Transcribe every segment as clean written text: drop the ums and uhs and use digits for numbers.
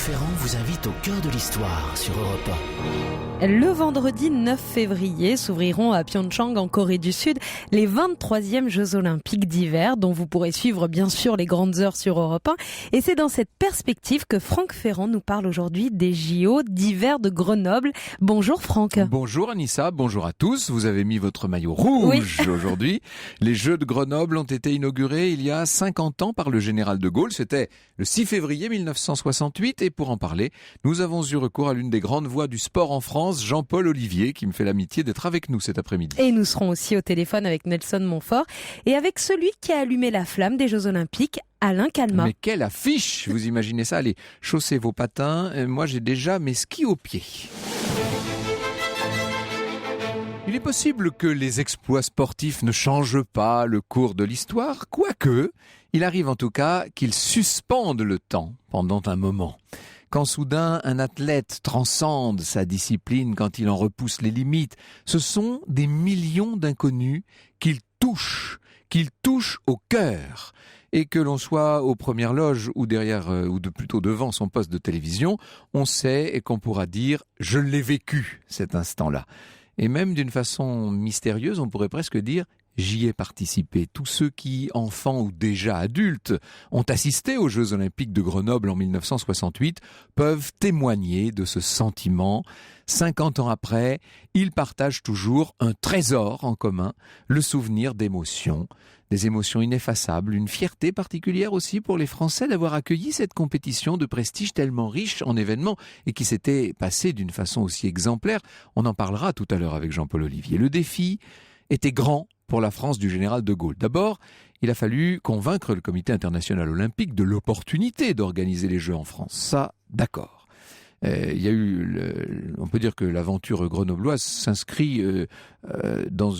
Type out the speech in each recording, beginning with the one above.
Ferrand vous invite au cœur de l'histoire sur Europe 1. Le vendredi 9 février s'ouvriront à Pyeongchang en Corée du Sud les 23e Jeux Olympiques d'hiver dont vous pourrez suivre bien sûr les grandes heures sur Europe 1. Et c'est dans cette perspective que Franck Ferrand nous parle aujourd'hui des JO d'hiver de Grenoble. Bonjour Franck. Bonjour Anissa, bonjour à tous. Vous avez mis votre maillot rouge aujourd'hui. Les Jeux de Grenoble ont été inaugurés il y a 50 ans par le général de Gaulle. C'était le 6 février 1968 et pour en parler, nous avons eu recours à l'une des grandes voix du sport en France, Jean-Paul Olivier, qui me fait l'amitié d'être avec nous cet après-midi. Et nous serons aussi au téléphone avec Nelson Montfort et avec celui qui a allumé la flamme des Jeux Olympiques, Alain Calmat. Mais quelle affiche! Vous imaginez ça? Allez, chaussez vos patins. Moi, j'ai déjà mes skis aux pieds. Il est possible que les exploits sportifs ne changent pas le cours de l'histoire, quoique, il arrive en tout cas qu'ils suspendent le temps pendant un moment. Quand soudain un athlète transcende sa discipline, quand il en repousse les limites, ce sont des millions d'inconnus qu'il touche au cœur. Et que l'on soit aux premières loges ou derrière, plutôt devant son poste de télévision, on sait et qu'on pourra dire « je l'ai vécu cet instant-là ». Et même d'une façon mystérieuse, on pourrait presque dire « j'y ai participé ». Tous ceux qui, enfants ou déjà adultes, ont assisté aux Jeux Olympiques de Grenoble en 1968 peuvent témoigner de ce sentiment. 50 ans après, ils partagent toujours un trésor en commun, le souvenir d'émotions. Des émotions ineffaçables, une fierté particulière aussi pour les Français d'avoir accueilli cette compétition de prestige tellement riche en événements et qui s'était passée d'une façon aussi exemplaire. On en parlera tout à l'heure avec Jean-Paul Olivier. Le défi était grand pour la France du général de Gaulle. D'abord, il a fallu convaincre le Comité international olympique de l'opportunité d'organiser les Jeux en France. Ça, d'accord. Il y a eu, on peut dire que l'aventure grenobloise s'inscrit dans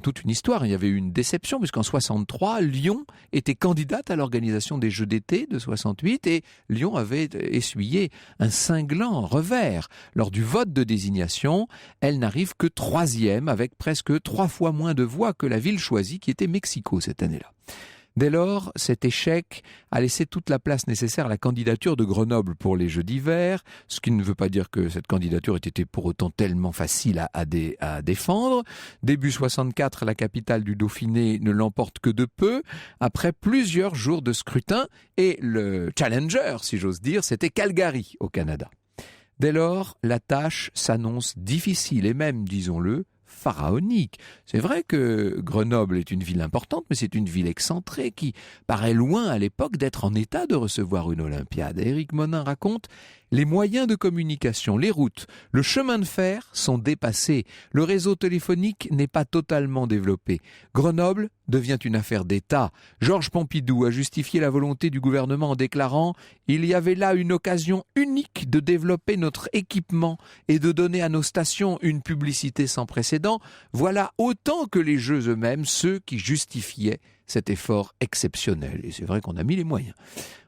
toute une histoire. Il y avait eu une déception puisqu'en 63, Lyon était candidate à l'organisation des Jeux d'été de 68 et Lyon avait essuyé un cinglant revers. Lors du vote de désignation, elle n'arrive que 3e avec presque 3 fois moins de voix que la ville choisie qui était Mexico cette année-là. Dès lors, cet échec a laissé toute la place nécessaire à la candidature de Grenoble pour les Jeux d'hiver, ce qui ne veut pas dire que cette candidature ait été pour autant tellement facile à défendre. Début 64, la capitale du Dauphiné ne l'emporte que de peu, après plusieurs jours de scrutin, et le challenger, si j'ose dire, c'était Calgary au Canada. Dès lors, la tâche s'annonce difficile et même, disons-le, pharaonique. C'est vrai que Grenoble est une ville importante, mais c'est une ville excentrée qui paraît loin à l'époque d'être en état de recevoir une Olympiade. Éric Monin raconte « Les moyens de communication, les routes, le chemin de fer sont dépassés. Le réseau téléphonique n'est pas totalement développé. Grenoble devient une affaire d'État. Georges Pompidou a justifié la volonté du gouvernement en déclarant « Il y avait là une occasion unique de développer notre équipement et de donner à nos stations une publicité sans précédent. Voilà autant que les Jeux eux-mêmes ceux qui justifiaient cet effort exceptionnel. » Et c'est vrai qu'on a mis les moyens.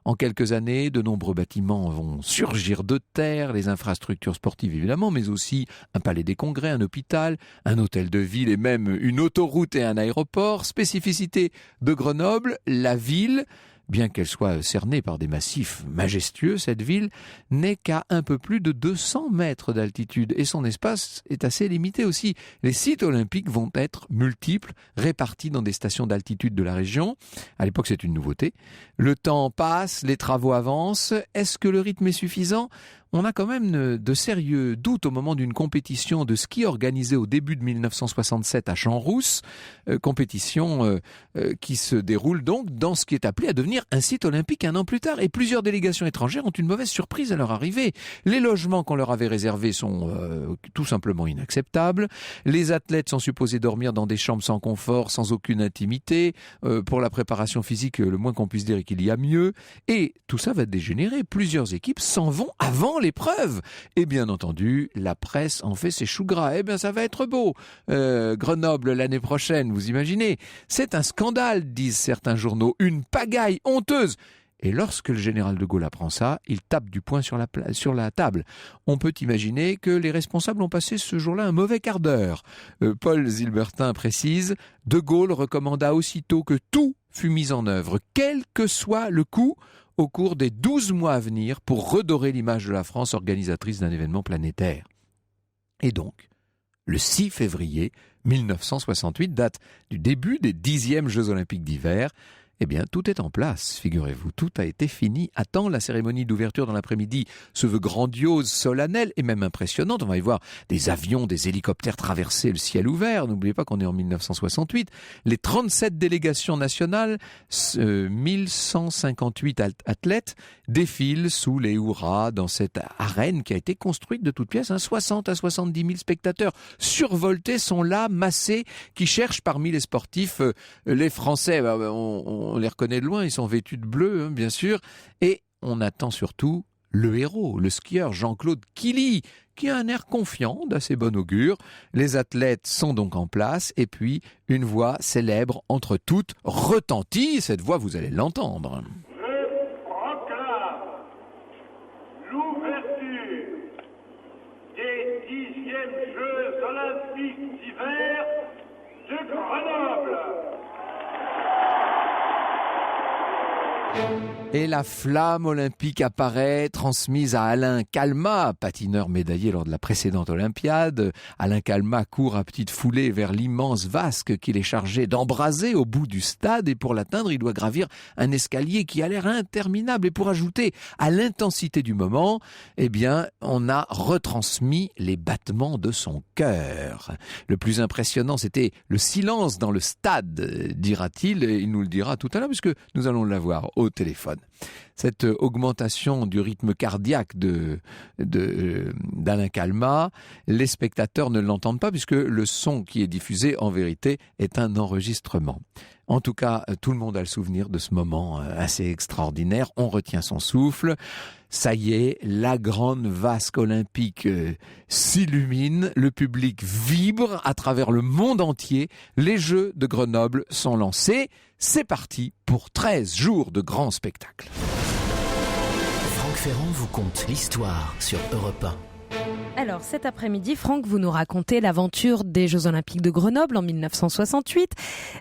En quelques années, de nombreux bâtiments vont surgir de terre, les infrastructures sportives évidemment, mais aussi un palais des congrès, un hôpital, un hôtel de ville et même une autoroute et un aéroport. Spécificité de Grenoble, la ville, bien qu'elle soit cernée par des massifs majestueux, cette ville n'est qu'à un peu plus de 200 mètres d'altitude et son espace est assez limité aussi. Les sites olympiques vont être multiples, répartis dans des stations d'altitude de la région. À l'époque, c'est une nouveauté. Le temps passe, les travaux avancent. Est-ce que le rythme est suffisant ? On a quand même de sérieux doutes au moment d'une compétition de ski organisée au début de 1967 à Champs-Rousse, compétition qui se déroule donc dans ce qui est appelé à devenir un site olympique un an plus tard. Et plusieurs délégations étrangères ont une mauvaise surprise à leur arrivée. Les logements qu'on leur avait réservés sont tout simplement inacceptables. Les athlètes sont supposés dormir dans des chambres sans confort, sans aucune intimité. Pour la préparation physique, le moins qu'on puisse dire est qu'il y a mieux. Et tout ça va dégénérer. Plusieurs équipes s'en vont avant l'épreuve. Et bien entendu, la presse en fait ses choux gras. Eh bien, ça va être beau. Grenoble l'année prochaine, vous imaginez. C'est un scandale, disent certains journaux. Une pagaille honteuse. Et lorsque le général de Gaulle apprend ça, il tape du poing sur la table. On peut imaginer que les responsables ont passé ce jour-là un mauvais quart d'heure. Paul Zilbertin précise, de Gaulle recommanda aussitôt que tout fut mis en œuvre, quel que soit le coût, au cours des 12 mois à venir pour redorer l'image de la France organisatrice d'un événement planétaire. Et donc, le 6 février 1968, date du début des 10e Jeux Olympiques d'hiver, eh bien, tout est en place, figurez-vous. Tout a été fini. À temps, la cérémonie d'ouverture dans l'après-midi se veut grandiose, solennelle et même impressionnante. On va y voir des avions, des hélicoptères traverser le ciel ouvert. N'oubliez pas qu'on est en 1968. Les 37 délégations nationales, 1158 athlètes défilent sous les hurrahs dans cette arène qui a été construite de toutes pièces. 60 à 70 000 spectateurs survoltés sont là, massés, qui cherchent parmi les sportifs les Français. On les reconnaît de loin, ils sont vêtus de bleu, bien sûr. Et on attend surtout le héros, le skieur Jean-Claude Killy, qui a un air confiant, d'assez bon augure. Les athlètes sont donc en place, et puis une voix célèbre entre toutes retentit. Cette voix, vous allez l'entendre. Je proclame l'ouverture des 10e Jeux Olympiques d'hiver de Grenoble. Et la flamme olympique apparaît, transmise à Alain Calmat, patineur médaillé lors de la précédente Olympiade. Alain Calmat court à petite foulée vers l'immense vasque qu'il est chargé d'embraser au bout du stade. Et pour l'atteindre, il doit gravir un escalier qui a l'air interminable. Et pour ajouter à l'intensité du moment, eh bien, on a retransmis les battements de son cœur. Le plus impressionnant, c'était le silence dans le stade, dira-t-il. Et il nous le dira tout à l'heure, puisque nous allons l'avoir au téléphone. Cette augmentation du rythme cardiaque d'Alain Calmat, les spectateurs ne l'entendent pas puisque le son qui est diffusé en vérité est un enregistrement. En tout cas, tout le monde a le souvenir de ce moment assez extraordinaire. On retient son souffle. Ça y est, la grande vasque olympique s'illumine, le public vibre à travers le monde entier. Les Jeux de Grenoble sont lancés. C'est parti pour 13 jours de grands spectacles. Franck Ferrand vous conte l'histoire sur Europe 1. Alors cet après-midi, Franck, vous nous racontez l'aventure des Jeux Olympiques de Grenoble en 1968.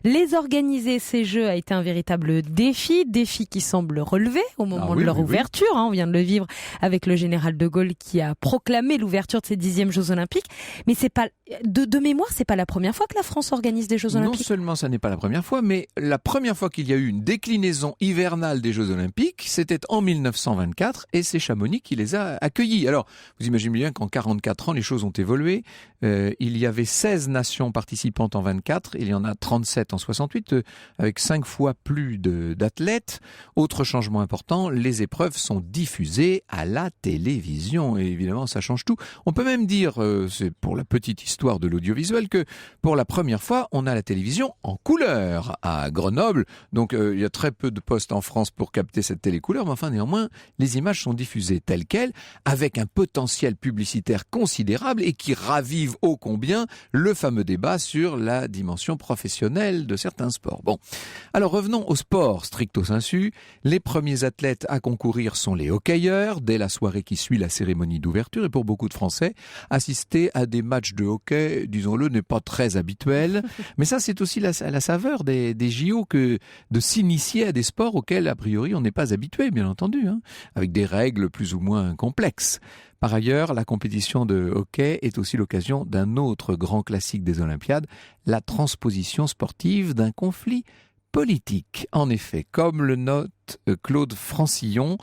Les organiser ces Jeux a été un véritable défi qui semble relevé au moment de leur ouverture. On vient de le vivre avec le général de Gaulle qui a proclamé l'ouverture de ces 10e Jeux Olympiques. Mais c'est pas de mémoire, c'est pas la première fois que la France organise des Jeux Olympiques. Non seulement ça n'est pas la première fois, mais la première fois qu'il y a eu une déclinaison hivernale des Jeux Olympiques, c'était en 1924 et c'est Chamonix qui les a accueillis. Alors, vous imaginez bien qu'en 44 ans, les choses ont évolué. Il y avait 16 nations participantes en 24, il y en a 37 en 68, avec 5 fois plus d'athlètes. Autre changement important, les épreuves sont diffusées à la télévision. Et évidemment, ça change tout. On peut même dire, c'est pour la petite histoire de l'audiovisuel, que pour la première fois, on a la télévision en couleur à Grenoble. Donc, il y a très peu de postes en France pour capter cette télécouleur, mais enfin, néanmoins, les images sont diffusées telles quelles, avec un potentiel publicitaire considérable et qui ravive ô combien le fameux débat sur la dimension professionnelle de certains sports. Bon, alors revenons au sport stricto sensu. Les premiers athlètes à concourir sont les hockeyeurs, dès la soirée qui suit la cérémonie d'ouverture. Et pour beaucoup de Français, assister à des matchs de hockey, disons-le, n'est pas très habituel. Mais ça, c'est aussi la saveur des JO que de s'initier à des sports auxquels, a priori, on n'est pas habitué, bien entendu, avec des règles plus ou moins complexes. Par ailleurs, la compétition de hockey est aussi l'occasion d'un autre grand classique des Olympiades, la transposition sportive d'un conflit politique. En effet, comme le note Claude Francillon,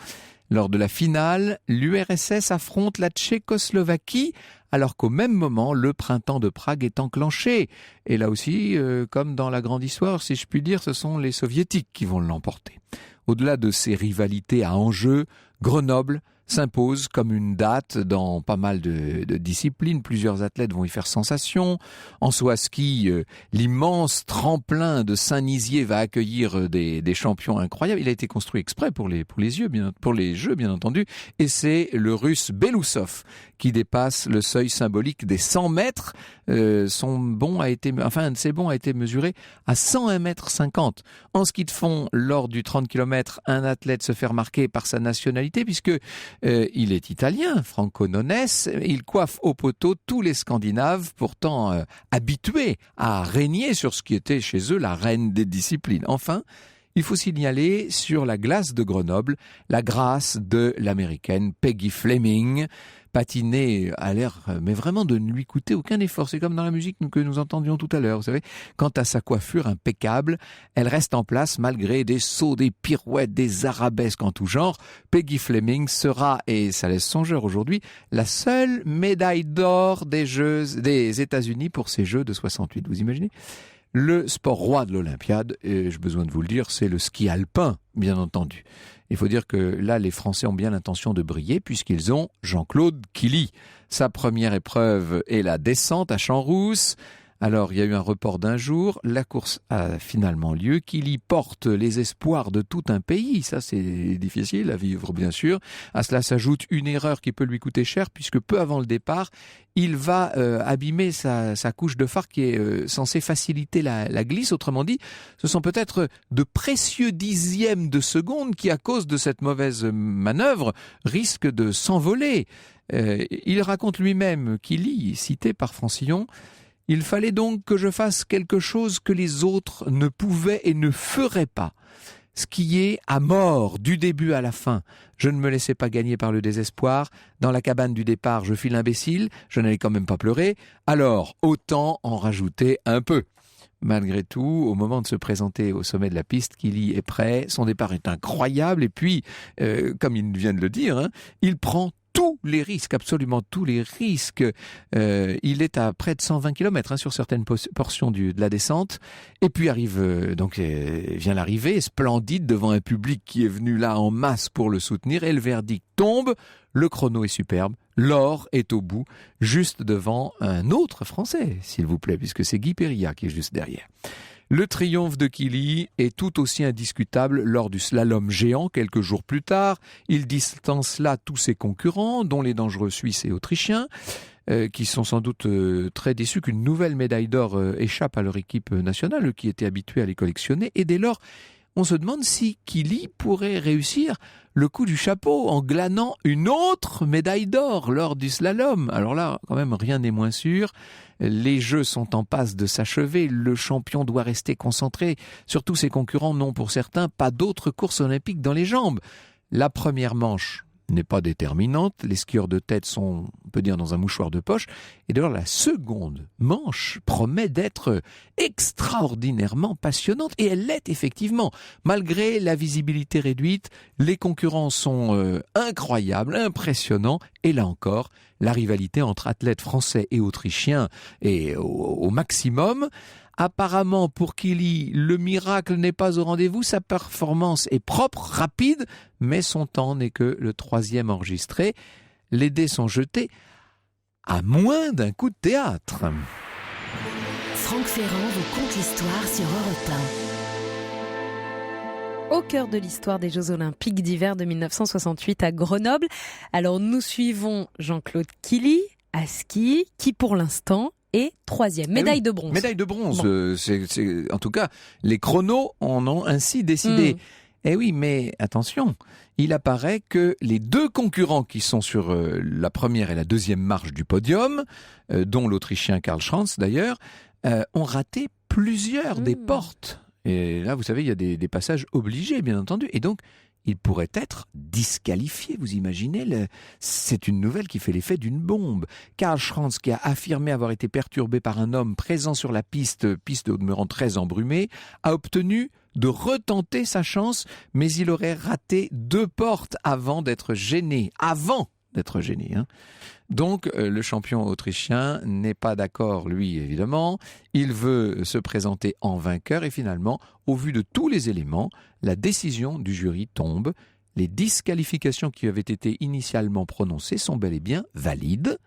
lors de la finale, l'URSS affronte la Tchécoslovaquie, alors qu'au même moment, le printemps de Prague est enclenché. Et là aussi, comme dans la grande histoire, si je puis dire, ce sont les soviétiques qui vont l'emporter. Au-delà de ces rivalités à enjeu, Grenoble s'impose comme une date dans pas mal de disciplines. Plusieurs athlètes vont y faire sensation. En saut à ski, l'immense tremplin de Saint-Nizier va accueillir des champions incroyables. Il a été construit exprès pour les Jeux, bien entendu. Et c'est le Russe Belousov qui dépasse le seuil symbolique des 100 mètres. Un de ses bons a été mesuré à 101 mètres 50. En ski de fond, lors du 30 km, un athlète se fait remarquer par sa nationalité puisque il est italien, Franco Nones. Il coiffe au poteau tous les Scandinaves, pourtant habitués à régner sur ce qui était chez eux la reine des disciplines. Enfin, il faut signaler sur la glace de Grenoble la grâce de l'américaine Peggy Fleming. Patiner a l'air, mais vraiment de ne lui coûter aucun effort. C'est comme dans la musique que nous entendions tout à l'heure, vous savez. Quant à sa coiffure impeccable, elle reste en place malgré des sauts, des pirouettes, des arabesques en tout genre. Peggy Fleming sera, et ça laisse songeur aujourd'hui, la seule médaille d'or des États-Unis pour ces Jeux de 68. Vous imaginez ? Le sport roi de l'Olympiade, et j'ai besoin de vous le dire, c'est le ski alpin, bien entendu. Il faut dire que là, les Français ont bien l'intention de briller puisqu'ils ont Jean-Claude Killy. Sa première épreuve est la descente à Champs-Rousses. Alors, il y a eu un report d'un jour. La course a finalement lieu. Killy porte les espoirs de tout un pays. Ça, c'est difficile à vivre, bien sûr. À cela s'ajoute une erreur qui peut lui coûter cher puisque peu avant le départ, il va abîmer sa couche de phare qui est censée faciliter la glisse. Autrement dit, ce sont peut-être de précieux dixièmes de seconde qui, à cause de cette mauvaise manœuvre, risquent de s'envoler. Il raconte lui-même, Killy, cité par Francillon, « Il fallait donc que je fasse quelque chose que les autres ne pouvaient et ne feraient pas. Skier à mort du début à la fin. Je ne me laissais pas gagner par le désespoir. Dans la cabane du départ, je fis l'imbécile. Je n'allais quand même pas pleurer. Alors, autant en rajouter un peu. » Malgré tout, au moment de se présenter au sommet de la piste, Killy est prêt. Son départ est incroyable. Et puis, comme il vient de le dire, il prend tous les risques, absolument tous les risques. Il est à près de 120 km sur certaines portions de la descente. Et puis vient l'arrivée, splendide devant un public qui est venu là en masse pour le soutenir. Et le verdict tombe. Le chrono est superbe. L'or est au bout, juste devant un autre Français, s'il vous plaît, puisque c'est Guy Périllat qui est juste derrière. Le triomphe de Killy est tout aussi indiscutable lors du slalom géant quelques jours plus tard. Il distance là tous ses concurrents, dont les dangereux Suisses et Autrichiens, qui sont sans doute très déçus qu'une nouvelle médaille d'or échappe à leur équipe nationale, qui était habituée à les collectionner. Et dès lors, on se demande si Killy pourrait réussir le coup du chapeau en glanant une autre médaille d'or lors du slalom. Alors là, quand même, rien n'est moins sûr. Les Jeux sont en passe de s'achever. Le champion doit rester concentré. Surtout ses concurrents n'ont pour certains pas d'autres courses olympiques dans les jambes. La première manche n'est pas déterminante. Les skieurs de tête sont, on peut dire, dans un mouchoir de poche. Et d'ailleurs, la seconde manche promet d'être extraordinairement passionnante. Et elle l'est effectivement. Malgré la visibilité réduite, les concurrents sont incroyables, impressionnants. Et là encore, la rivalité entre athlètes français et autrichiens est au maximum. Apparemment, pour Killy, le miracle n'est pas au rendez-vous. Sa performance est propre, rapide, mais son temps n'est que le 3e enregistré. Les dés sont jetés à moins d'un coup de théâtre. Franck Ferrand vous conte l'histoire sur Europe 1. Au cœur de l'histoire des Jeux Olympiques d'hiver de 1968 à Grenoble. Alors nous suivons Jean-Claude Killy à ski, qui pour l'instant et 3e, médaille de bronze. Médaille de bronze, bon. En tout cas, les chronos en ont ainsi décidé. Eh oui, mais attention, il apparaît que les deux concurrents qui sont sur la première et la deuxième marche du podium, dont l'Autrichien Karl Schranz d'ailleurs, ont raté plusieurs des portes. Et là, vous savez, il y a des passages obligés, bien entendu. Et donc, il pourrait être disqualifié, vous imaginez, c'est une nouvelle qui fait l'effet d'une bombe. Karl Schranz, qui a affirmé avoir été perturbé par un homme présent sur la piste au demeurant très embrumée, a obtenu de retenter sa chance, mais il aurait raté 2 portes avant d'être gêné. Donc, le champion autrichien n'est pas d'accord, lui, évidemment. Il veut se présenter en vainqueur et finalement, au vu de tous les éléments, la décision du jury tombe. Les disqualifications qui avaient été initialement prononcées sont bel et bien valides.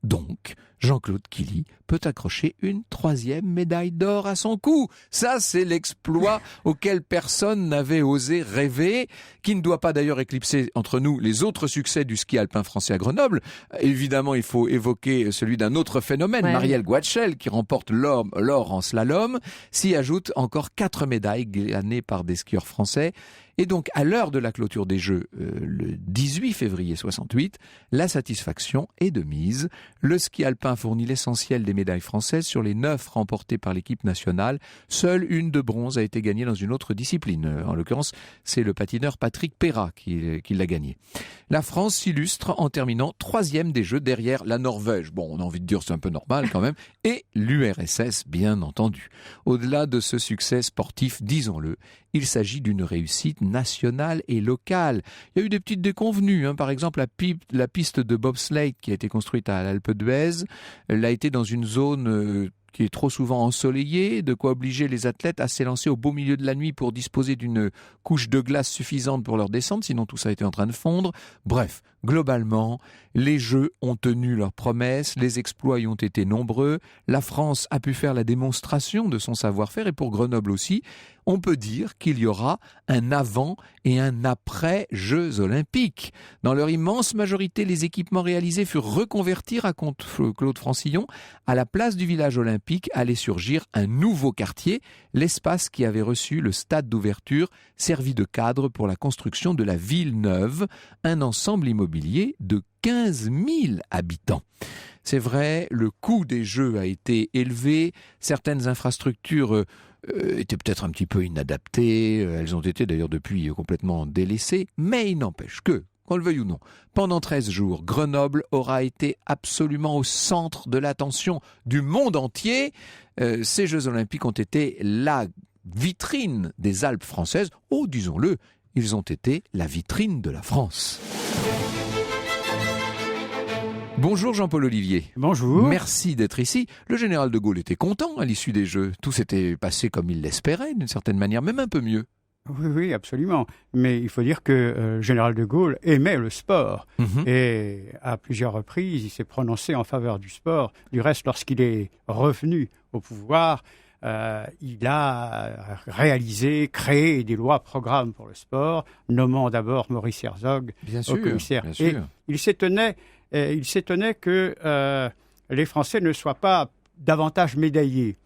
Donc, Jean-Claude Killy peut accrocher une 3e médaille d'or à son cou. Ça, c'est l'exploit auquel personne n'avait osé rêver, qui ne doit pas d'ailleurs éclipser entre nous les autres succès du ski alpin français à Grenoble. Évidemment, il faut évoquer celui d'un autre phénomène, Marielle Guatchel, qui remporte l'or en slalom. S'y ajoute encore 4 médailles glanées par des skieurs français. Et donc, à l'heure de la clôture des Jeux, le 18 février 68, la satisfaction est de mise. Le ski alpin fournit l'essentiel des médailles françaises. Sur les 9 remportées par l'équipe nationale, seule une de bronze a été gagnée dans une autre discipline. En l'occurrence, c'est le patineur Patrick Perrat qui l'a gagnée. La France s'illustre en terminant 3e des Jeux derrière la Norvège. Bon, on a envie de dire c'est un peu normal quand même. Et l'URSS, bien entendu. Au-delà de ce succès sportif, disons-le, il s'agit d'une réussite nationale et locale. Il y a eu des petites déconvenues. Par exemple, la piste de bobsleigh qui a été construite à l'Alpe d'Huez, elle a été dans une zone qui est trop souvent ensoleillée, de quoi obliger les athlètes à s'élancer au beau milieu de la nuit pour disposer d'une couche de glace suffisante pour leur descente, sinon tout ça était en train de fondre. Bref, globalement, les Jeux ont tenu leurs promesses, les exploits y ont été nombreux, la France a pu faire la démonstration de son savoir-faire, et pour Grenoble aussi, on peut dire qu'il y aura un avant et un après Jeux Olympiques. Dans leur immense majorité, les équipements réalisés furent reconvertis, raconte Claude Francillon. À la place du village olympique allait surgir un nouveau quartier, l'espace qui avait reçu le stade d'ouverture, servi de cadre pour la construction de la ville neuve, un ensemble immobilier de 15 000 habitants. C'est vrai, le coût des Jeux a été élevé, certaines infrastructures étaient peut-être un petit peu inadaptées, elles ont été d'ailleurs depuis complètement délaissées, mais il n'empêche que, qu'on le veuille ou non, pendant 13 jours, Grenoble aura été absolument au centre de l'attention du monde entier. Ces Jeux Olympiques ont été la vitrine des Alpes françaises. Oh, disons-le, ils ont été la vitrine de la France. Bonjour Jean-Paul Olivier. Bonjour. Merci d'être ici. Le général de Gaulle était content à l'issue des Jeux. Tout s'était passé comme il l'espérait, d'une certaine manière, même un peu mieux. Oui, absolument. Mais il faut dire que le général de Gaulle aimait le sport. Et à plusieurs reprises, il s'est prononcé en faveur du sport. Du reste, lorsqu'il est revenu au pouvoir, il a réalisé, créé des lois programmes pour le sport, nommant d'abord Maurice Herzog au commissaire. Bien sûr. Et il s'étonnait que les Français ne soient pas davantage médaillés.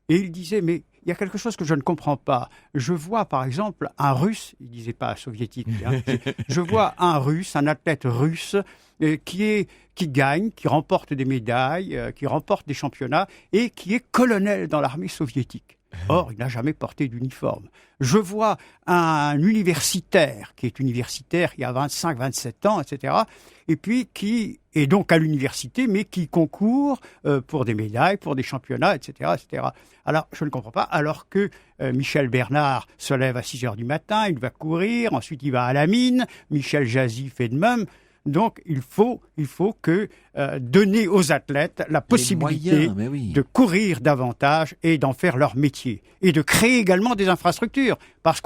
Et il disait, mais il y a quelque chose que je ne comprends pas. Je vois par exemple un Russe, il ne disait pas soviétique, je vois un Russe, un athlète russe qui gagne, qui remporte des médailles, qui remporte des championnats et qui est colonel dans l'armée soviétique. Or, il n'a jamais porté d'uniforme. Je vois un universitaire qui est universitaire il y a 25, 27 ans, etc. Et puis qui est donc à l'université, mais qui concourt pour des médailles, pour des championnats, etc., etc. Alors, je ne comprends pas. Alors que Michel Bernard se lève à 6 heures du matin, il va courir, ensuite il va à la mine, Michel Jazy fait de même. Donc, il faut que donner aux athlètes la possibilité de courir davantage et d'en faire leur métier. Et de créer également des infrastructures. Parce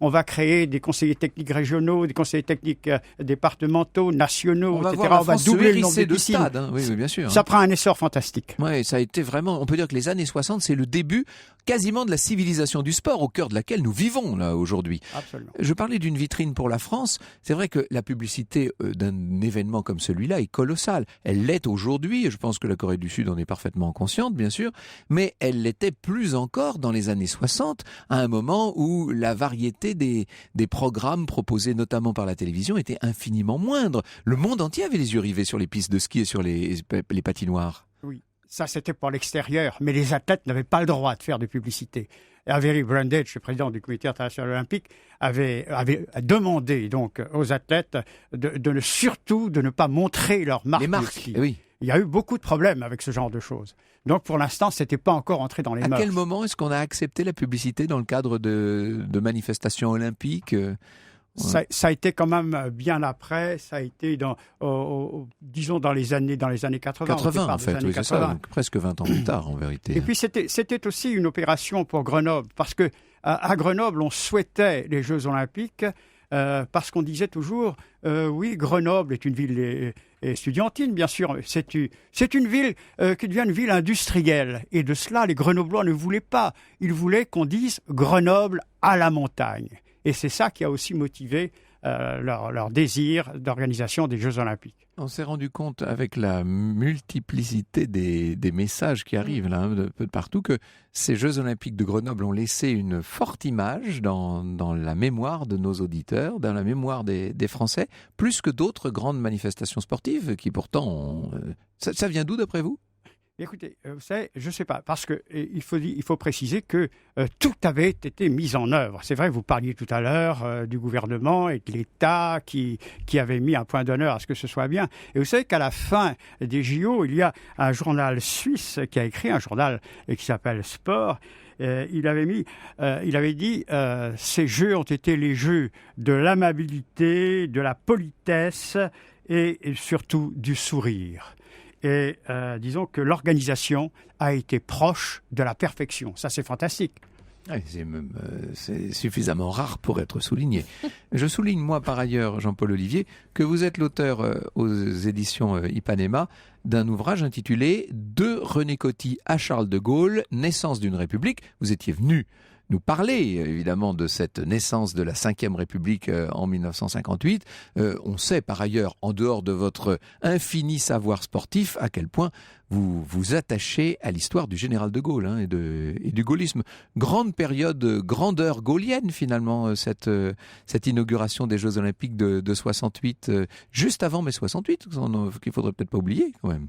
on va créer des conseillers techniques régionaux, des conseillers techniques départementaux, nationaux, etc. On va doubler le nombre de stades. Oui, bien sûr. Ça prend un essor fantastique. Oui, ça a été vraiment, on peut dire que les années 60, c'est le début quasiment de la civilisation du sport, au cœur de laquelle nous vivons là aujourd'hui. Absolument. Je parlais d'une vitrine pour la France. C'est vrai que la publicité d'un événement comme celui-là est colossale. Elle l'est aujourd'hui, et je pense que la Corée du Sud en est parfaitement consciente, bien sûr, mais elle l'était plus encore dans les années 60, à un moment où la variété des programmes proposés notamment par la télévision était infiniment moindre. Le monde entier avait les yeux rivés sur les pistes de ski et sur les patinoires. Oui, ça c'était pour l'extérieur, mais les athlètes n'avaient pas le droit de faire de publicité. Avery Brundage, le président du comité international olympique, avait demandé donc aux athlètes de ne pas montrer leurs marques. Les marques, ski. Oui. Il y a eu beaucoup de problèmes avec ce genre de choses. Donc pour l'instant, c'était pas encore entré dans les mœurs. À quel moment est-ce qu'on a accepté la publicité dans le cadre de manifestations olympiques ? Ça a été quand même bien après, ça a été disons dans les années 80. 80 en fait, oui, c'est ça, donc presque 20 ans plus tard en vérité. Et puis c'était aussi une opération pour Grenoble, parce que à Grenoble, on souhaitait les Jeux Olympiques, parce qu'on disait toujours, oui, Grenoble est une ville estudiantine, bien sûr, c'est une ville qui devient une ville industrielle. Et de cela, les Grenoblois ne voulaient pas. Ils voulaient qu'on dise Grenoble à la montagne. Et c'est ça qui a aussi motivé leur désir d'organisation des Jeux Olympiques. On s'est rendu compte avec la multiplicité des messages qui arrivent là, de peu de partout, que ces Jeux Olympiques de Grenoble ont laissé une forte image dans la mémoire de nos auditeurs, dans la mémoire des Français, plus que d'autres grandes manifestations sportives qui pourtant ont... Ça vient d'où d'après vous ? Écoutez, vous savez, je ne sais pas, parce que il faut préciser que tout avait été mis en œuvre. C'est vrai, vous parliez tout à l'heure du gouvernement et de l'État qui avait mis un point d'honneur à ce que ce soit bien. Et vous savez qu'à la fin des JO, il y a un journal suisse qui a écrit, un journal qui s'appelle Sport. Il avait dit ces jeux ont été les jeux de l'amabilité, de la politesse et surtout du sourire. Et disons que l'organisation a été proche de la perfection. Ça, c'est fantastique. Oui, c'est suffisamment rare pour être souligné. Je souligne, moi, par ailleurs, Jean-Paul Olivier, que vous êtes l'auteur aux éditions Ipanema d'un ouvrage intitulé « De René Coty à Charles de Gaulle, naissance d'une république ». Vous étiez venu nous parler évidemment de cette naissance de la Ve République en 1958. On sait par ailleurs, en dehors de votre infini savoir sportif, à quel point vous vous attachez à l'histoire du général de Gaulle et du gaullisme. Grande période, grandeur gaulienne finalement, cette inauguration des Jeux Olympiques de 68, juste avant mai 68, qu'il faudrait peut-être pas oublier quand même.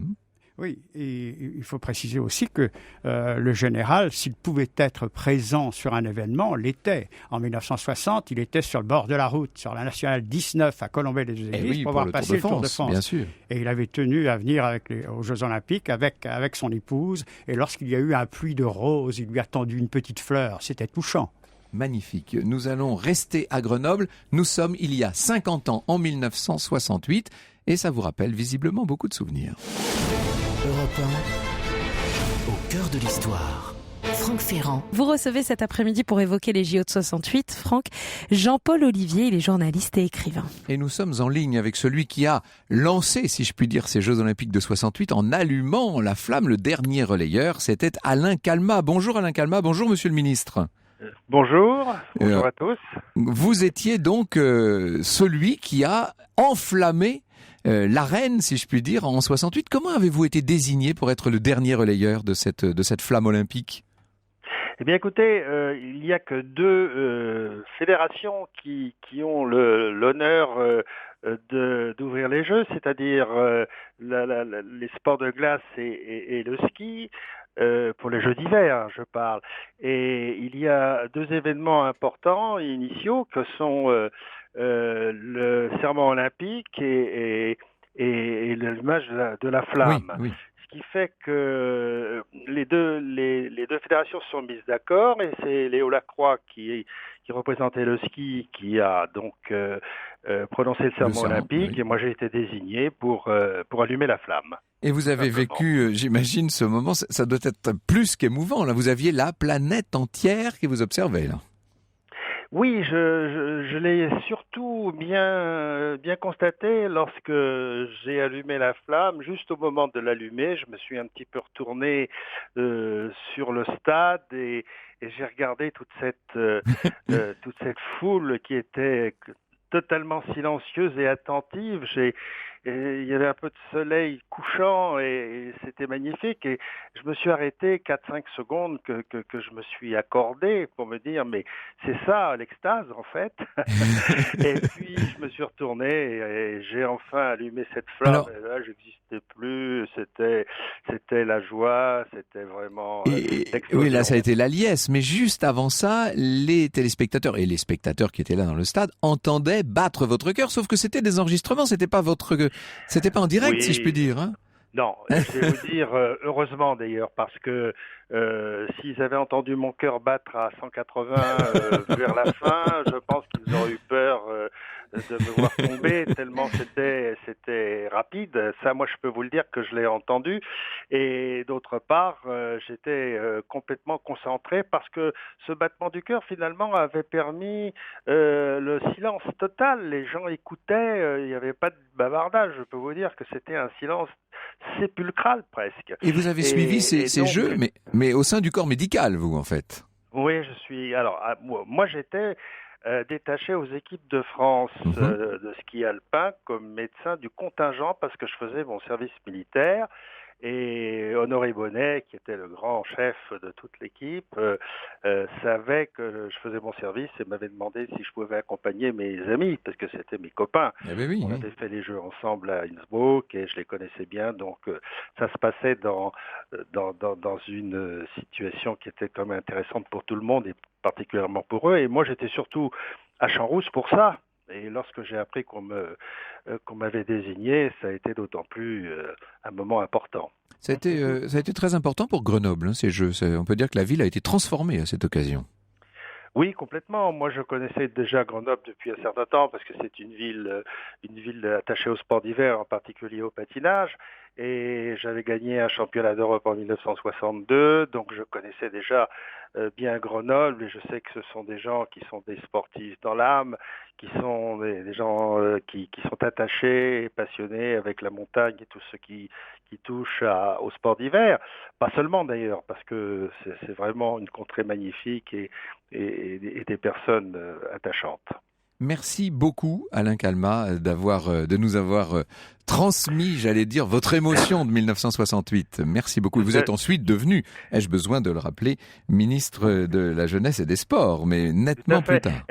Oui, et il faut préciser aussi que le général, s'il pouvait être présent sur un événement, l'était. En 1960, il était sur le bord de la route, sur la nationale 19 à Colombey-les-Églises pour voir passer le Tour de France. Bien sûr. Et il avait tenu à venir aux Jeux Olympiques avec son épouse. Et lorsqu'il y a eu un pluie de roses, il lui a tendu une petite fleur. C'était touchant. Magnifique. Nous allons rester à Grenoble. Nous sommes il y a 50 ans, en 1968. Et ça vous rappelle visiblement beaucoup de souvenirs. Europe 1, au cœur de l'histoire. Franck Ferrand. Vous recevez cet après-midi pour évoquer les JO de 68, Franck, Jean-Paul Olivier, il est journaliste et écrivain. Et nous sommes en ligne avec celui qui a lancé, si je puis dire, ces Jeux Olympiques de 68 en allumant la flamme, le dernier relayeur, c'était Alain Calmat. Bonjour Alain Calmat, bonjour Monsieur le Ministre. Bonjour à tous. Vous étiez donc celui qui a enflammé l'arène, si je puis dire, en 68. Comment avez-vous été désigné pour être le dernier relayeur de cette flamme olympique ? Eh bien, écoutez, il n'y a que deux fédérations qui ont l'honneur d'ouvrir les Jeux, c'est-à-dire les sports de glace et le ski. Pour les Jeux d'hiver, je parle. Et il y a deux événements importants initiaux que sont le serment olympique et l'allumage de la flamme. Oui. Ce qui fait que les deux fédérations se sont mises d'accord et c'est Léo Lacroix qui représentait le ski qui a donc prononcé le serment olympique, oui. Et moi j'ai été désigné pour allumer la flamme. Et vous avez vécu, j'imagine, ce moment, ça doit être plus qu'émouvant. Là, vous aviez la planète entière qui vous observait, là. Oui, je l'ai surtout bien constaté lorsque j'ai allumé la flamme. Juste au moment de l'allumer, je me suis un petit peu retourné sur le stade et j'ai regardé toute cette foule qui était totalement silencieuse et attentive. Il y avait un peu de soleil couchant et c'était magnifique. Et je me suis arrêté 4-5 secondes que je me suis accordé pour me dire mais c'est ça l'extase en fait. Et puis je me suis retourné et j'ai enfin allumé cette flamme. Alors, et là j'existais plus. C'était la joie. C'était vraiment oui, là ça a été la liesse. Mais juste avant ça, les téléspectateurs et les spectateurs qui étaient là dans le stade entendaient battre votre cœur. Sauf que c'était des enregistrements. C'était pas en direct, oui. Si je puis dire. Hein. Non, je vais vous dire, heureusement d'ailleurs, parce que s'ils avaient entendu mon cœur battre à 180 vers la fin, je pense qu'ils auraient eu peur de me voir tomber, tellement c'était rapide. Ça, moi, je peux vous le dire que je l'ai entendu. Et d'autre part, j'étais complètement concentré parce que ce battement du cœur, finalement, avait permis le silence total. Les gens écoutaient, il n'y avait pas de bavardage. Je peux vous dire que c'était un silence sépulcral presque. Et vous avez suivi ces jeux, mais au sein du corps médical, vous, en fait. Oui, je suis. Alors, moi, j'étais détaché aux équipes de France Mhm. de ski alpin comme médecin du contingent parce que je faisais mon service militaire. Et Honoré Bonnet, qui était le grand chef de toute l'équipe, savait que je faisais mon service et m'avait demandé si je pouvais accompagner mes amis, parce que c'était mes copains. Eh ben oui, On oui. avait fait les jeux ensemble à Innsbruck et je les connaissais bien, donc ça se passait dans une situation qui était quand même intéressante pour tout le monde et particulièrement pour eux. Et moi, j'étais surtout à Champs-Rousse pour ça. Et lorsque j'ai appris qu'on m'avait désigné, ça a été d'autant plus un moment important. Ça a été très important pour Grenoble, hein, ces Jeux. On peut dire que la ville a été transformée à cette occasion. Oui, complètement. Moi, je connaissais déjà Grenoble depuis un certain temps parce que c'est une ville attachée au sport d'hiver, en particulier au patinage. Et j'avais gagné un championnat d'Europe en 1962, donc je connaissais déjà bien Grenoble et je sais que ce sont des gens qui sont des sportifs dans l'âme, qui sont des gens qui sont attachés et passionnés avec la montagne et tout ce qui touche au sport d'hiver. Pas seulement d'ailleurs, parce que c'est vraiment une contrée magnifique et des personnes attachantes. Merci beaucoup, Alain Calmat, de nous avoir transmis, j'allais dire, votre émotion de 1968. Merci beaucoup. Vous êtes ensuite devenu, ai-je besoin de le rappeler, ministre de la Jeunesse et des Sports, mais nettement plus tard.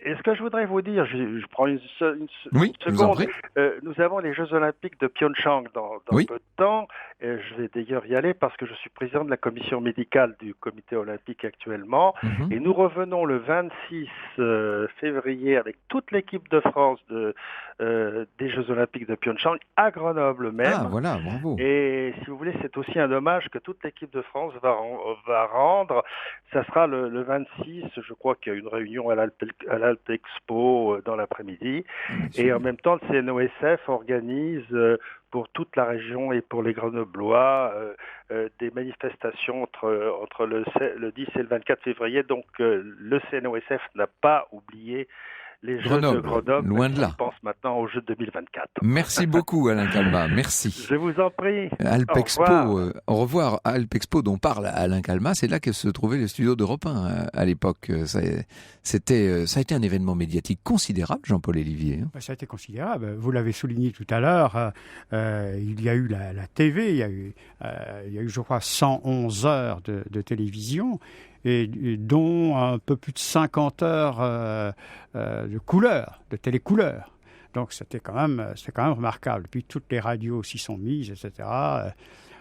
Et ce que je voudrais vous dire, je prends une Oui, seconde. je vous en prie. Nous avons les Jeux Olympiques de Pyeongchang dans Oui. peu de temps. Je vais d'ailleurs y aller parce que je suis président de la commission médicale du comité olympique actuellement. Mhm. Et nous revenons le 26 février avec toute l'équipe de France des Jeux Olympiques de Pyeongchang à Grenoble même. Ah, voilà, bravo. Et si vous voulez, c'est aussi un hommage que toute l'équipe de France va rendre. Ça sera le 26, je crois qu'il y a une réunion à l'Alpexpo dans l'après-midi. Et en même temps, le CNOSF organise pour toute la région et pour les Grenoblois des manifestations entre le 10 et le 24 février. Donc le CNOSF n'a pas oublié les Jeux de Grenoble. Loin de là. Je pense maintenant aux Jeux de 2024. Merci beaucoup, Alain Calmat. Merci. Je vous en prie. Alpexpo, au revoir. Alpexpo dont parle Alain Calmat, c'est là que se trouvaient les studios d'Europe 1 à l'époque. Ça a été un événement médiatique considérable, Jean-Paul Olivier. Ça a été considérable. Vous l'avez souligné tout à l'heure. Il y a eu la TV, il y a eu, je crois, 111 heures de télévision. Et dont un peu plus de 50 heures de couleurs, de télécouleurs. Donc c'était quand même remarquable. Puis toutes les radios s'y sont mises, etc.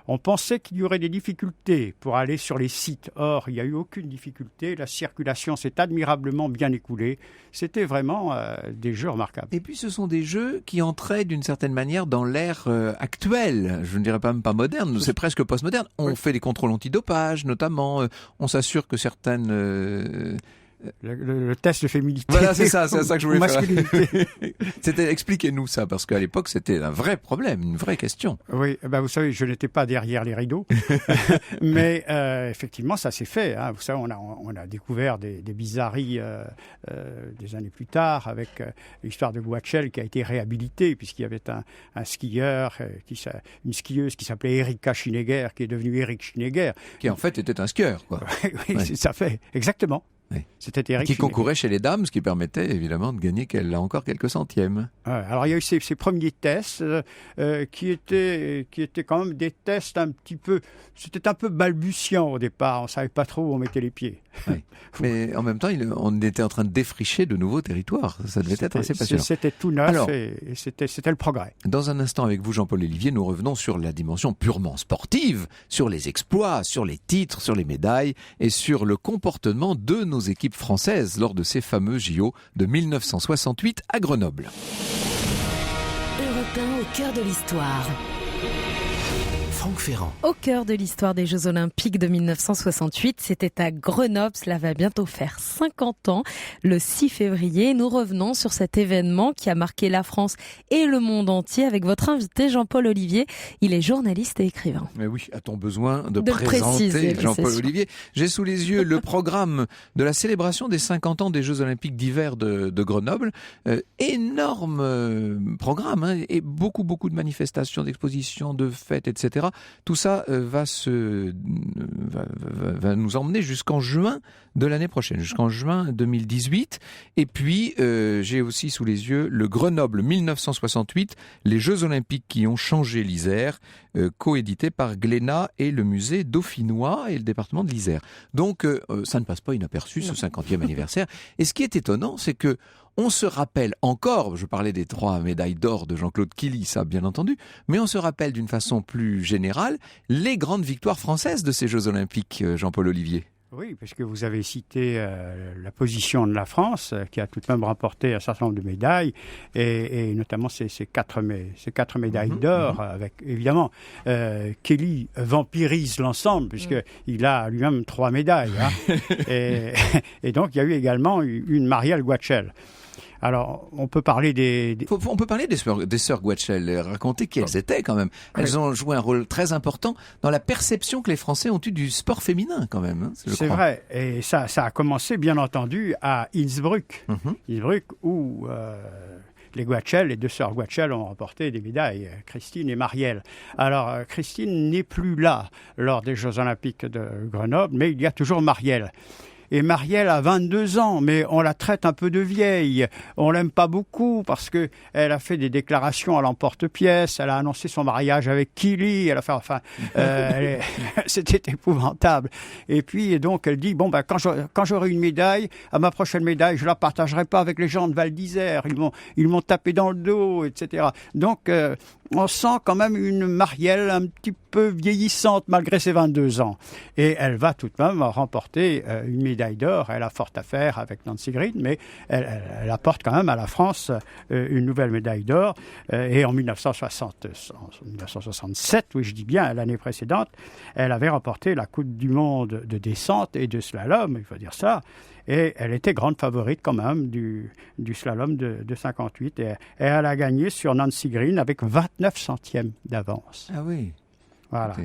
On pensait qu'il y aurait des difficultés pour aller sur les sites. Or, il n'y a eu aucune difficulté. La circulation s'est admirablement bien écoulée. C'était vraiment des jeux remarquables. Et puis ce sont des jeux qui entraient d'une certaine manière dans l'ère actuelle. Je ne dirais pas même pas moderne, c'est presque postmoderne. On fait des contrôles antidopage notamment. On s'assure que certaines... Le test de féminité. Voilà, c'est ça que je voulais faire. Expliquez-nous ça, parce qu'à l'époque, c'était un vrai problème, une vraie question. Oui, vous savez, je n'étais pas derrière les rideaux, mais effectivement, ça s'est fait. Hein. Vous savez, on a découvert des bizarreries des années plus tard, avec l'histoire de Boachel qui a été réhabilitée, puisqu'il y avait un skieur, une skieuse qui s'appelait Erika Schinegger, qui est devenue Eric Schinegger. Qui en fait était un skieur, quoi. Oui, ouais. Ça fait, exactement. Oui. C'était Eric qui concourait chez les dames, ce qui permettait évidemment de gagner encore quelques centièmes. Alors il y a eu ces premiers tests qui étaient quand même des tests un petit peu... C'était un peu balbutiant au départ, on ne savait pas trop où on mettait les pieds. Oui. Mais en même temps, on était en train de défricher de nouveaux territoires. Ça devait être assez passionnant. C'était tout neuf et c'était le progrès. Dans un instant avec vous, Jean-Paul Olivier, nous revenons sur la dimension purement sportive, sur les exploits, sur les titres, sur les médailles et sur le comportement de nos équipes françaises lors de ces fameux JO de 1968 à Grenoble. Europe 1 au cœur de l'histoire. Franck Ferrand. Au cœur de l'histoire des Jeux Olympiques de 1968, c'était à Grenoble. Cela va bientôt faire 50 ans. Le 6 février, nous revenons sur cet événement qui a marqué la France et le monde entier avec votre invité Jean-Paul Olivier. Il est journaliste et écrivain. Mais oui, a-t-on besoin de préciser, présenter Jean-Paul Olivier? J'ai sous les yeux le programme de la célébration des 50 ans des Jeux Olympiques d'hiver de Grenoble. Énorme programme, hein, et beaucoup de manifestations, d'expositions. traditions de fêtes, etc. Tout ça va nous emmener jusqu'en juin de l'année prochaine, jusqu'en juin 2018. Et puis, j'ai aussi sous les yeux le Grenoble 1968, les Jeux Olympiques qui ont changé l'Isère, coédité par Glénat et le musée dauphinois et le département de l'Isère. Donc, ça ne passe pas inaperçu, ce 50e anniversaire. Et ce qui est étonnant, c'est que on se rappelle encore, je parlais des 3 médailles d'or de Jean-Claude Killy, ça bien entendu, mais on se rappelle d'une façon plus générale les grandes victoires françaises de ces Jeux Olympiques, Jean-Paul Olivier. Oui, parce que vous avez cité la position de la France, qui a tout de même remporté un certain nombre de médailles, et notamment ces 4 médailles d'or, avec évidemment Kelly vampirise l'ensemble, puisqu'il a lui-même 3 médailles. Hein. et donc il y a eu également une Marielle Guachel. Alors, on peut parler On peut parler des sœurs Guachel, raconter qui elles étaient quand même. Elles ont joué un rôle très important dans la perception que les Français ont eue du sport féminin quand même. Hein, c'est vrai, et ça a commencé bien entendu à Innsbruck, où les 2 sœurs Guachel ont remporté des médailles, Christine et Marielle. Alors, Christine n'est plus là lors des Jeux Olympiques de Grenoble, mais il y a toujours Marielle. Et Marielle a 22 ans, mais on la traite un peu de vieille. On l'aime pas beaucoup parce que elle a fait des déclarations à l'emporte-pièce. Elle a annoncé son mariage avec Killy. Elle a fait, c'était épouvantable. Et puis, donc, elle dit, quand j'aurai une médaille, à ma prochaine médaille, je la partagerai pas avec les gens de Val d'Isère. Ils m'ont tapé dans le dos, etc. Donc, on sent quand même une Marielle un petit peu vieillissante malgré ses 22 ans. Et elle va tout de même remporter une médaille d'or. Elle a fort à faire avec Nancy Green, mais elle apporte quand même à la France une nouvelle médaille d'or. Et en 1967, oui, je dis bien, l'année précédente, elle avait remporté la Coupe du Monde de descente et de slalom, il faut dire ça. Et elle était grande favorite quand même du slalom de 58. Et elle a gagné sur Nancy Green avec 29 centièmes d'avance. Ah oui. Voilà.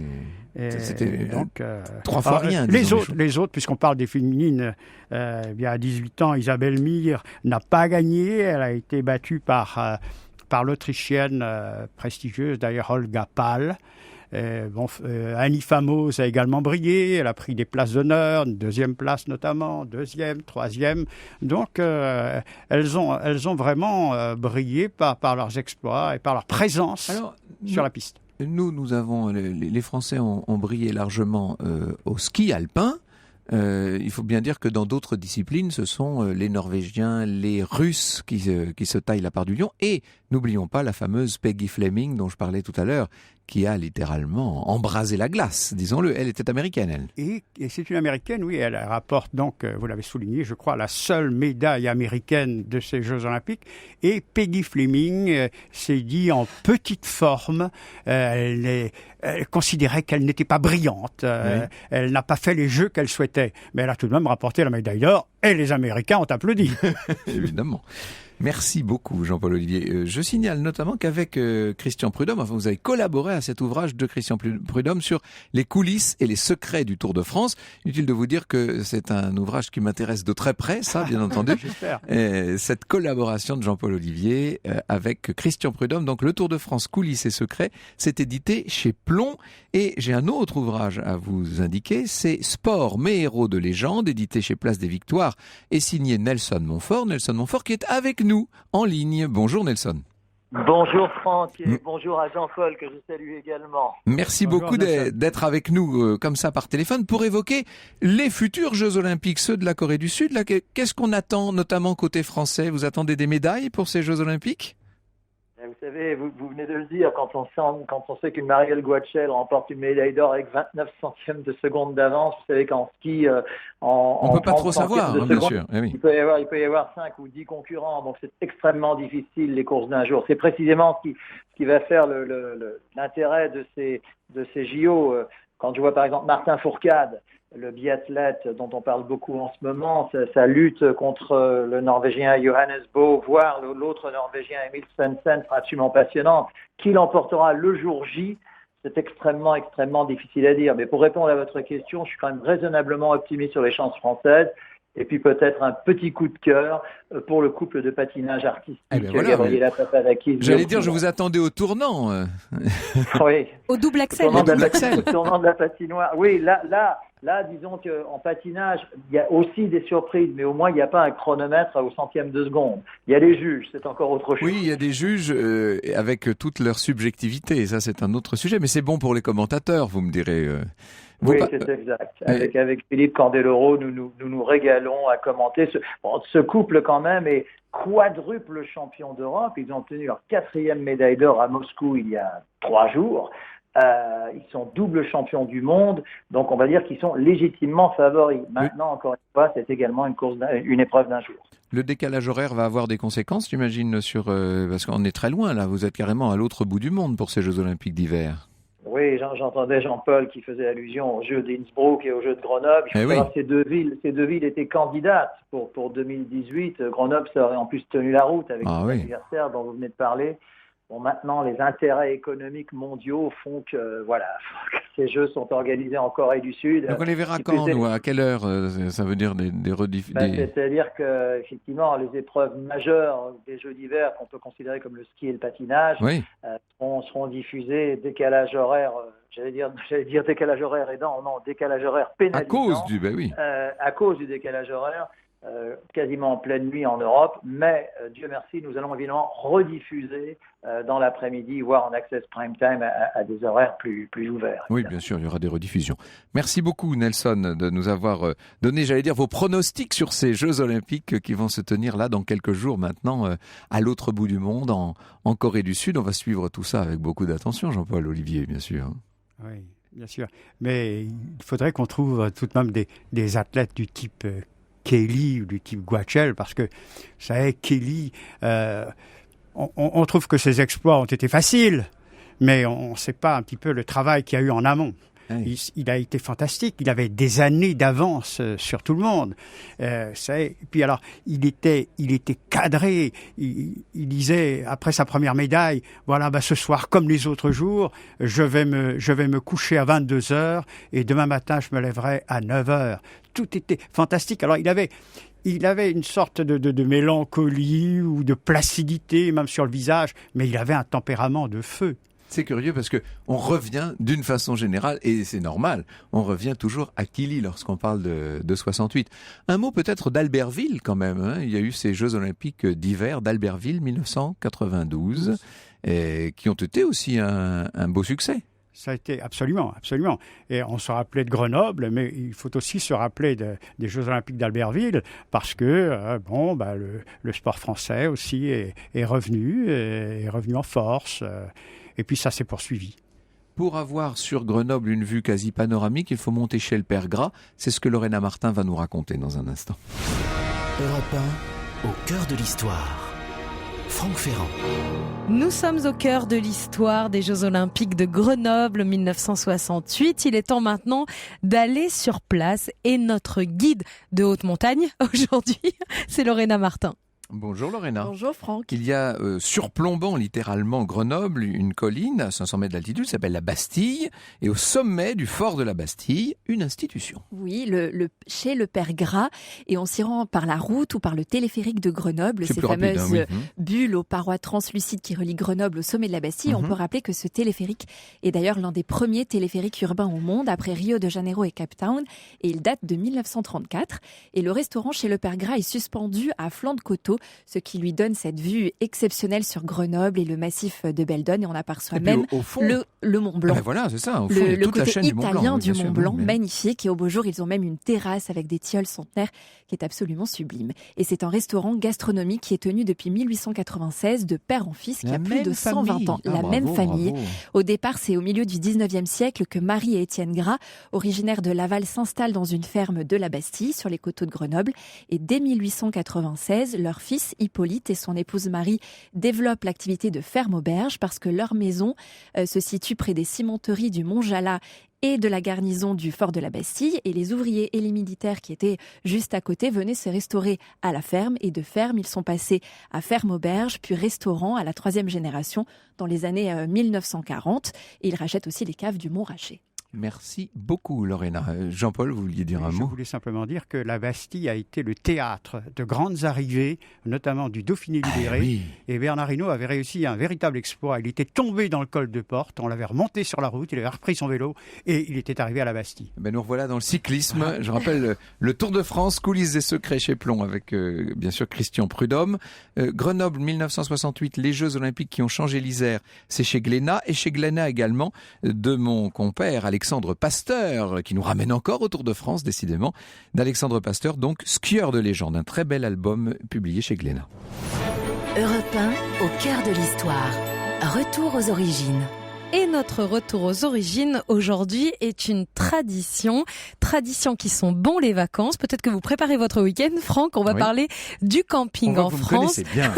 C'était donc 3 fois rien. Les autres, puisqu'on parle des féminines, à 18 ans, Isabelle Mir n'a pas gagné. Elle a été battue par l'Autrichienne prestigieuse, d'ailleurs Olga Pal. Annie Famos a également brillé, elle a pris des places d'honneur, une 2e place notamment, 2e, 3e. Donc elles ont vraiment brillé par leurs exploits et par leur présence sur la piste. Nous avons, les Français ont brillé largement au ski alpin. Il faut bien dire que dans d'autres disciplines, ce sont les Norvégiens, les Russes qui se taillent la part du lion. Et n'oublions pas la fameuse Peggy Fleming dont je parlais tout à l'heure, qui a littéralement embrasé la glace, disons-le. Elle était américaine, elle. Et c'est une américaine, oui. Elle rapporte donc, vous l'avez souligné, je crois, la seule médaille américaine de ces Jeux Olympiques. Et Peggy Fleming s'est dit en petite forme. Elle considérait qu'elle n'était pas brillante. Oui. Elle n'a pas fait les jeux qu'elle souhaitait. Mais elle a tout de même rapporté la médaille d'or. Et les Américains ont applaudi. Évidemment. Merci beaucoup, Jean-Paul Olivier. Je signale notamment qu'avec Christian Prudhomme, vous avez collaboré à cet ouvrage de Christian Prudhomme sur les coulisses et les secrets du Tour de France. Inutile de vous dire que c'est un ouvrage qui m'intéresse de très près, ça, bien entendu. J'espère. Cette collaboration de Jean-Paul Olivier avec Christian Prudhomme, donc le Tour de France, coulisses et secrets, c'est édité chez Plomb. Et j'ai un autre ouvrage à vous indiquer, c'est Sport, mes héros de légende, édité chez Place des Victoires et signé Nelson Montfort. Nelson Montfort qui est avec nous en ligne. Bonjour Nelson. Bonjour Franck et bonjour à Jean-Paul que je salue également. Merci beaucoup d'être avec nous comme ça par téléphone pour évoquer les futurs Jeux Olympiques, ceux de la Corée du Sud. Là, qu'est-ce qu'on attend notamment côté français? Vous attendez des médailles pour ces Jeux Olympiques? Vous savez, vous venez de le dire, quand on sait qu'une Marielle Guachel remporte une médaille d'or avec 29 centièmes de seconde d'avance, vous savez qu'en ski, on peut pas trop savoir, hein, bien sûr. Eh oui. Il peut y avoir 5 ou 10 concurrents, donc c'est extrêmement difficile les courses d'un jour. C'est précisément ce qui va faire l'intérêt de ces JO. Quand je vois par exemple Martin Fourcade, le biathlète dont on parle beaucoup en ce moment, sa lutte contre le Norvégien Johannes Bö, voire l'autre Norvégien Emil Svensson sera absolument passionnante. Qui l'emportera le jour J, c'est extrêmement, extrêmement difficile à dire. Mais pour répondre à votre question, je suis quand même raisonnablement optimiste sur les chances françaises. Et puis peut-être un petit coup de cœur pour le couple de patinage artistique, Voilà, Papadakis. J'allais dire, je vous attendais au tournant. Oui. Au double axel. Au tournant de la patinoire. Oui, là, disons qu'en patinage, il y a aussi des surprises, mais au moins, il n'y a pas un chronomètre au centième de seconde. Il y a les juges, c'est encore autre chose. Oui, il y a des juges avec toute leur subjectivité, et ça, c'est un autre sujet, mais c'est bon pour les commentateurs, vous me direz. Oui, c'est exact. Avec Philippe Candeloro, nous régalons à commenter. Ce couple, quand même, est quadruple champion d'Europe. Ils ont obtenu leur 4e médaille d'or à Moscou il y a 3 jours. Ils sont double champions du monde, donc on va dire qu'ils sont légitimement favoris. Maintenant, encore une fois, c'est également une épreuve d'un jour. Le décalage horaire va avoir des conséquences, j'imagine, parce qu'on est très loin là. Vous êtes carrément à l'autre bout du monde pour ces Jeux Olympiques d'hiver. Oui, j'entendais Jean-Paul qui faisait allusion aux Jeux d'Innsbruck et aux Jeux de Grenoble. Ces deux villes étaient candidates pour 2018. Grenoble, ça aurait en plus tenu la route avec l'anniversaire dont vous venez de parler. Bon, maintenant, les intérêts économiques mondiaux font que, ces Jeux sont organisés en Corée du Sud. Donc on les verra quand, ou à quelle heure? Ça veut dire des rediffusions. C'est-à-dire que, effectivement, les épreuves majeures des Jeux d'hiver qu'on peut considérer comme le ski et le patinage seront diffusées décalage horaire. J'allais dire décalage horaire aidant, non, décalage horaire pénalisant. À cause du décalage horaire. Quasiment en pleine nuit en Europe, mais Dieu merci, nous allons évidemment rediffuser dans l'après-midi, voire en access prime time à des horaires plus ouverts. Oui, bien sûr, il y aura des rediffusions. Merci beaucoup Nelson de nous avoir donné, vos pronostics sur ces Jeux Olympiques qui vont se tenir là dans quelques jours maintenant à l'autre bout du monde, en Corée du Sud. On va suivre tout ça avec beaucoup d'attention, Jean-Paul Olivier, bien sûr. Oui, bien sûr. Mais il faudrait qu'on trouve tout de même des athlètes du type Kelly ou du type Guachel, parce que, vous savez, Kelly, on trouve que ses exploits ont été faciles, mais on ne sait pas un petit peu le travail qu'il y a eu en amont. Il a été fantastique, il avait des années d'avance sur tout le monde. Et puis alors, il était cadré, il disait, après sa première médaille, ce soir, comme les autres jours, je vais me coucher à 22h et demain matin, je me lèverai à 9h. Tout était fantastique. Alors, il avait une sorte de mélancolie ou de placidité, même sur le visage, mais il avait un tempérament de feu. C'est curieux parce que on revient d'une façon générale, et c'est normal, on revient toujours à Kelly lorsqu'on parle de 68. Un mot peut-être d'Albertville quand même. Il y a eu ces Jeux Olympiques d'hiver d'Albertville 1992, qui ont été aussi un beau succès. Ça a été absolument. Et on se rappelait de Grenoble, mais il faut aussi se rappeler des Jeux Olympiques d'Albertville, parce que le sport français aussi est revenu en force. Et puis ça s'est poursuivi. Pour avoir sur Grenoble une vue quasi panoramique, il faut monter chez le Père Gras. C'est ce que Lorena Martin va nous raconter dans un instant. Europe 1, au cœur de l'histoire. Franck Ferrand. Nous sommes au cœur de l'histoire des Jeux Olympiques de Grenoble 1968. Il est temps maintenant d'aller sur place, et notre guide de haute montagne aujourd'hui, c'est Lorena Martin. Bonjour Lorena. Bonjour Franck. Il y a surplombant littéralement Grenoble une colline à 500 mètres d'altitude, s'appelle la Bastille, et au sommet du fort de la Bastille, une institution. Oui, chez le Père Gras, et on s'y rend par la route ou par le téléphérique de Grenoble, ces fameuses bulles aux parois translucides qui relient Grenoble au sommet de la Bastille. On peut rappeler que ce téléphérique est d'ailleurs l'un des premiers téléphériques urbains au monde, après Rio de Janeiro et Cape Town, et il date de 1934. Et le restaurant chez le Père Gras est suspendu à flanc de coteau, ce qui lui donne cette vue exceptionnelle sur Grenoble et le massif de Beldon, et on aperçoit même au fond, le Mont Blanc. Voilà, c'est ça, au fond, le toute côté la chaîne italien du Mont Blanc, mais... magnifique, et au beau jour, ils ont même une terrasse avec des tilleuls centenaires qui est absolument sublime. Et c'est un restaurant gastronomique qui est tenu depuis 1896 de père en fils, qui a plus de 120 ans. Même famille. Au départ, c'est au milieu du 19e siècle que Marie et Étienne Gras, originaires de Laval, s'installent dans une ferme de la Bastille, sur les coteaux de Grenoble. Et dès 1896, leur fils, Hippolyte, et son épouse Marie développent l'activité de ferme-auberge, parce que leur maison se situe près des cimenteries du Mont-Jalat et de la garnison du fort de la Bastille, et les ouvriers et les militaires qui étaient juste à côté venaient se restaurer à la ferme, et de ferme, ils sont passés à ferme-auberge, puis restaurant à la 3e génération dans les années 1940, et ils rachètent aussi les caves du Mont-Raché. Merci beaucoup, Lorena. Jean-Paul, vous vouliez dire un mot ? Je voulais simplement dire que la Bastille a été le théâtre de grandes arrivées, notamment du Dauphiné libéré. Oui. Et Bernard Hinault avait réussi un véritable exploit. Il était tombé dans le col de Porte, on l'avait remonté sur la route, il avait repris son vélo et il était arrivé à la Bastille. Nous revoilà dans le cyclisme. Je rappelle le Tour de France, coulisses et secrets chez Plon avec bien sûr Christian Prudhomme. Grenoble 1968, les Jeux Olympiques qui ont changé l'Isère, c'est chez Glénat. Et chez Glénat également, de mon compère Alexandre Pasteur, qui nous ramène encore au Tour de France, décidément, d'Alexandre Pasteur, donc skieur de légende. Un très bel album publié chez Glénat. Europe 1, au cœur de l'histoire. Retour aux origines. Et notre retour aux origines aujourd'hui est une tradition qui sont bons les vacances. Peut-être que vous préparez votre week-end. Franck, on va parler du camping en France. Vous me connaissez bien.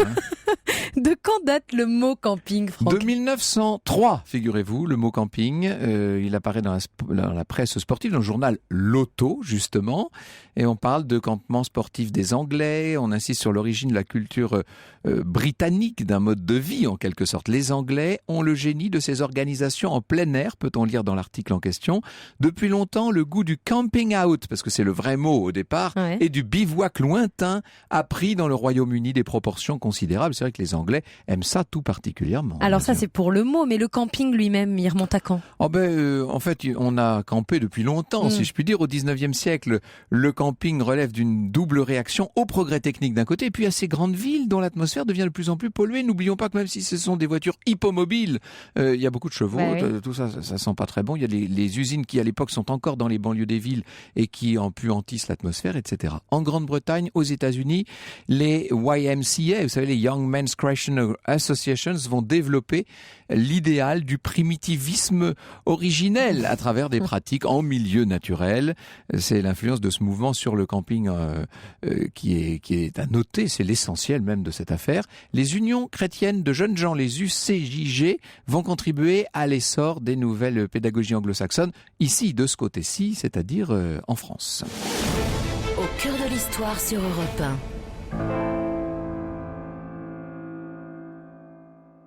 De quand date le mot camping, Franck ? De 1903, figurez-vous, le mot camping. Il apparaît dans la presse sportive, dans le journal L'Auto, justement. Et on parle de campement sportif des Anglais. On insiste sur l'origine de la culture britannique d'un mode de vie, en quelque sorte. Les Anglais ont le génie de ces organisations en plein air, peut-on lire dans l'article en question. Depuis longtemps, le goût du camping out, parce que c'est le vrai mot au départ, et du bivouac lointain a pris dans le Royaume-Uni des proportions considérables. C'est vrai que les Anglais aiment ça tout particulièrement. Alors ça, c'est pour le mot, mais le camping lui-même, il remonte à quand ? En fait, on a campé depuis longtemps, si je puis dire. Au 19e siècle, le camping relève d'une double réaction au progrès technique d'un côté, et puis à ces grandes villes dont l'atmosphère devient de plus en plus polluée. N'oublions pas que même si ce sont des voitures hippomobiles, il y a beaucoup de chevaux, tout ça sent pas très bon. Il y a les usines qui à l'époque sont encore dans les banlieues des villes et qui empuantissent l'atmosphère, etc. En Grande-Bretagne, aux États-Unis, les YMCA, vous savez, les Young Men's Christian Associations, vont développer l'idéal du primitivisme originel à travers des pratiques en milieu naturel. C'est l'influence de ce mouvement sur le camping qui est à noter, c'est l'essentiel même de cette affaire. Les unions chrétiennes de jeunes gens, les UCJG, vont contribuer à l'essor des nouvelles pédagogies anglo-saxonnes, ici, de ce côté-ci, c'est-à-dire en France. Au cœur de l'histoire sur Europe 1.